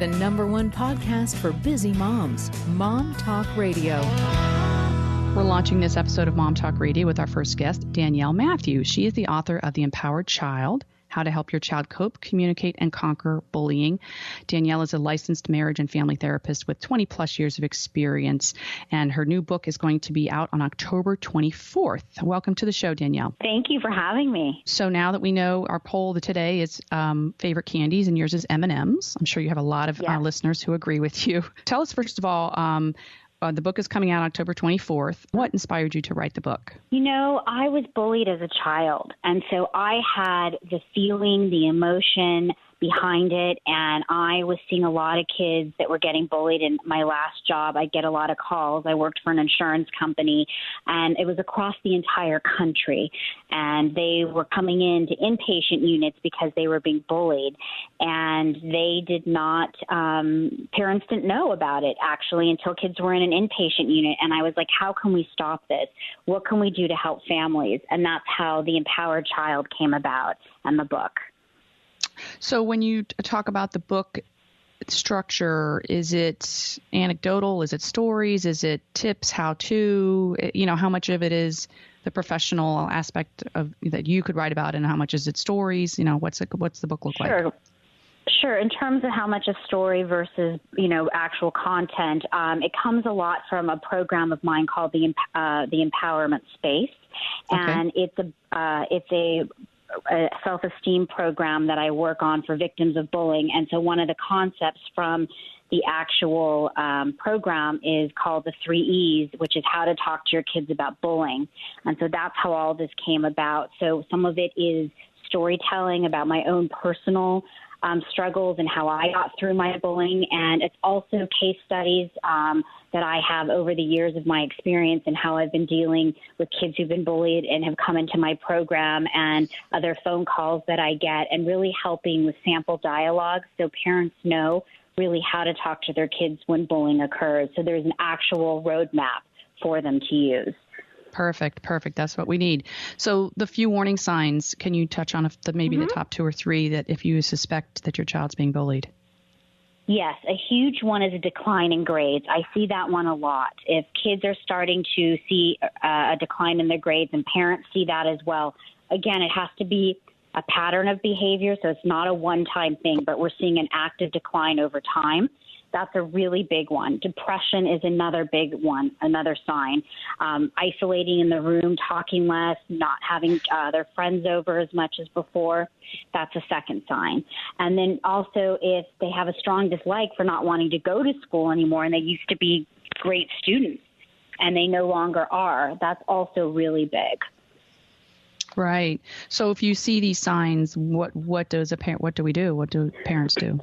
the #1 podcast for busy moms, Mom Talk Radio. We're launching this episode of Mom Talk Radio with our first guest, Danielle Matthew. She is the author of The Empowered Child: How to Help Your Child Cope, Communicate, and Conquer Bullying. Danielle is a licensed marriage and family therapist with 20 plus years of experience, and her new book is going to be out on October 24th. Welcome to the show, Danielle. Thank you for having me. So now that we know our poll today is favorite candies, and yours is M&Ms, I'm sure you have a lot of listeners who agree with you. Tell us, first of all, the book is coming out October 24th. What inspired you to write the book? You know, I was bullied as a child, and so I had the feeling, the emotion behind it, and I was seeing a lot of kids that were getting bullied. In my last job, I'd get a lot of calls. I worked for an insurance company, and it was across the entire country, and they were coming into inpatient units because they were being bullied, and they did not, parents didn't know about it, actually, until kids were in an inpatient unit, and I was like, how can we stop this? What can we do to help families? And that's how The Empowered Child came about and the book. So when you talk about the book structure, is it anecdotal? Is it stories? Is it tips, how to? You know, how much of it is the professional aspect of that you could write about, and how much is it stories? You know, what's the book look like? Sure. In terms of how much is story versus, actual content, it comes a lot from a program of mine called the Empowerment Space, and it's a self-esteem program that I work on for victims of bullying. And so one of the concepts from the actual program is called the 3 E's, which is how to talk to your kids about bullying. And so that's how all this came about. So some of it is storytelling about my own personal struggles and how I got through my bullying. And it's also case studies that I have over the years of my experience and how I've been dealing with kids who've been bullied and have come into my program, and other phone calls that I get, and really helping with sample dialogue so parents know really how to talk to their kids when bullying occurs. So there's an actual roadmap for them to use. Perfect. That's what we need. So the few warning signs, can you touch on the top 2 or 3 that if you suspect that your child's being bullied? Yes, a huge one is a decline in grades. I see that one a lot. If kids are starting to see a decline in their grades, and parents see that as well, again, it has to be a pattern of behavior, so it's not a one-time thing, but we're seeing an active decline over time. That's a really big one. Depression is another big one, another sign. Isolating in the room, talking less, not having their friends over as much as before, that's a second sign. And then also if they have a strong dislike for not wanting to go to school anymore, and they used to be great students and they no longer are, that's also really big. Right. So if you see these signs, what do we do? What do parents do?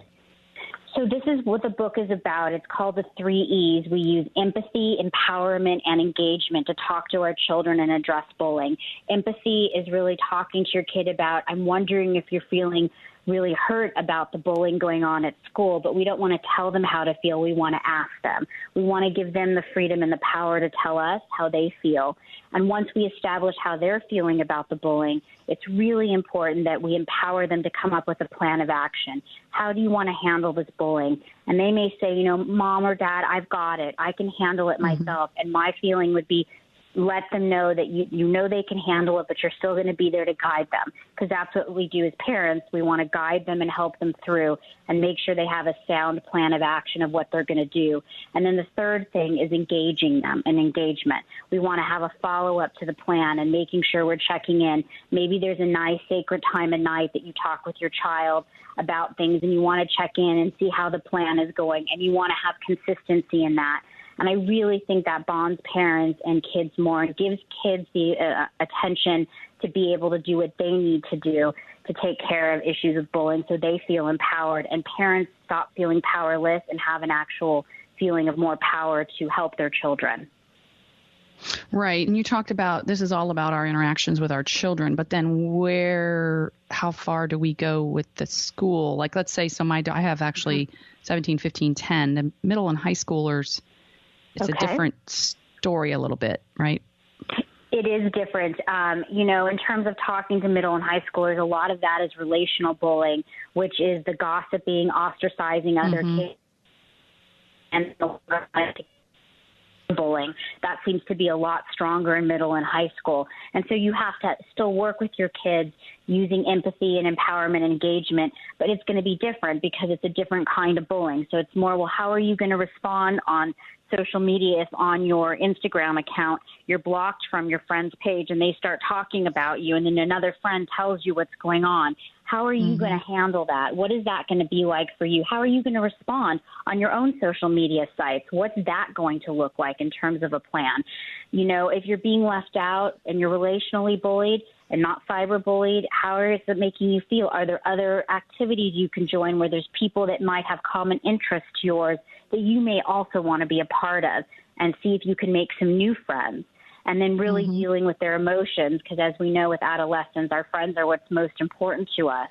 So this is what the book is about. It's called the 3 E's. We use empathy, empowerment, and engagement to talk to our children and address bullying. Empathy is really talking to your kid about, I'm wondering if you're feeling really hurt about the bullying going on at school, but we don't want to tell them how to feel. We want to ask them. We want to give them the freedom and the power to tell us how they feel. And once we establish how they're feeling about the bullying, it's really important that we empower them to come up with a plan of action. How do you want to handle this bullying? And they may say, Mom or Dad, I've got it. I can handle it myself. And my feeling would be, let them know that you know they can handle it, but you're still going to be there to guide them, because that's what we do as parents. We want to guide them and help them through and make sure they have a sound plan of action of what they're going to do. And then the third thing is engaging them and engagement. We want to have a follow-up to the plan and making sure we're checking in. Maybe there's a nice sacred time at night that you talk with your child about things, and you want to check in and see how the plan is going, and you want to have consistency in that. And I really think that bonds parents and kids more and gives kids the attention to be able to do what they need to do to take care of issues of bullying so they feel empowered, and parents stop feeling powerless and have an actual feeling of more power to help their children. Right. And you talked about this is all about our interactions with our children, but then how far do we go with the school? Like, let's say, I have actually 17, 15, 10, the middle and high schoolers. It's a different story a little bit, right? It It is different. In terms of talking to middle and high schoolers, a lot of that is relational bullying, which is the gossiping, ostracizing other kids, and bullying. That seems to be a lot stronger in middle and high school. And so you have to still work with your kids using empathy and empowerment and engagement, but it's going to be different because it's a different kind of bullying. So it's more, well, how are you going to respond on social media if on your Instagram account you're blocked from your friend's page and they start talking about you and then another friend tells you what's going on? How are you going to handle that? What is that going to be like for you? How are you going to respond on your own social media sites? What's that going to look like in terms of a plan? If you're being left out and you're relationally bullied and not cyberbullied, how is it making you feel? Are there other activities you can join where there's people that might have common interests to yours that you may also want to be a part of, and see if you can make some new friends? And then really dealing with their emotions, because as we know with adolescents, our friends are what's most important to us.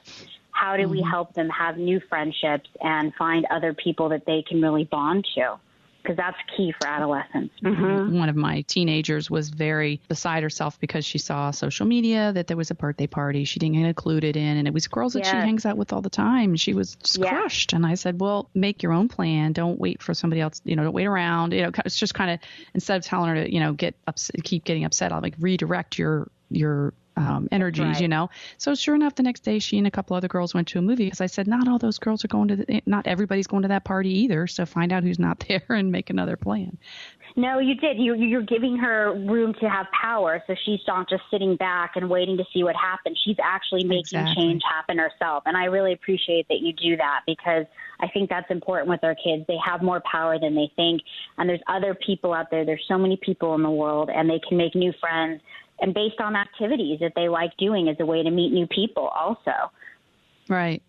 How do we help them have new friendships and find other people that they can really bond to? Because that's key for adolescents. One of my teenagers was very beside herself because she saw social media that there was a birthday party she didn't get included in, and it was girls that she hangs out with all the time. She was just crushed. And I said, well, make your own plan. Don't wait for somebody else. Don't wait around. It's just kind of, instead of telling her to, get upset, keep getting upset, I'll redirect your energies, So sure enough, the next day she and a couple other girls went to a movie because I said, not all those girls are not everybody's going to that party either. So find out who's not there and make another plan. No, you did. You're giving her room to have power. So she's not just sitting back and waiting to see what happens. She's actually making change happen herself. And I really appreciate that you do that, because I think that's important with our kids. They have more power than they think. And there's other people out there. There's so many people in the world, and they can make new friends. And based on activities that they like doing as a way to meet new people also. Right.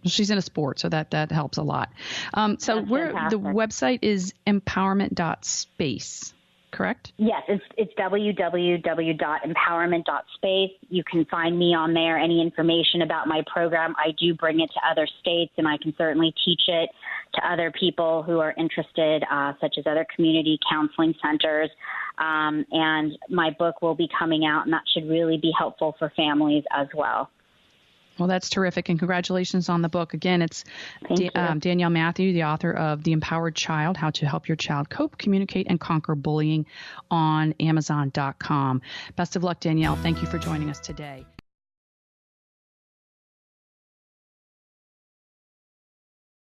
She's in a sport, so that helps a lot. The website is empowerment.space, correct? Yes, it's www.empowerment.space. You can find me on there. Any information about my program, I do bring it to other states, and I can certainly teach it to other people who are interested, such as other community counseling centers. And my book will be coming out, and that should really be helpful for families as well. Well, that's terrific, and congratulations on the book. Again, it's Danielle Matthew, the author of The Empowered Child, How to Help Your Child Cope, Communicate, and Conquer Bullying, on Amazon.com. Best of luck, Danielle. Thank you for joining us today.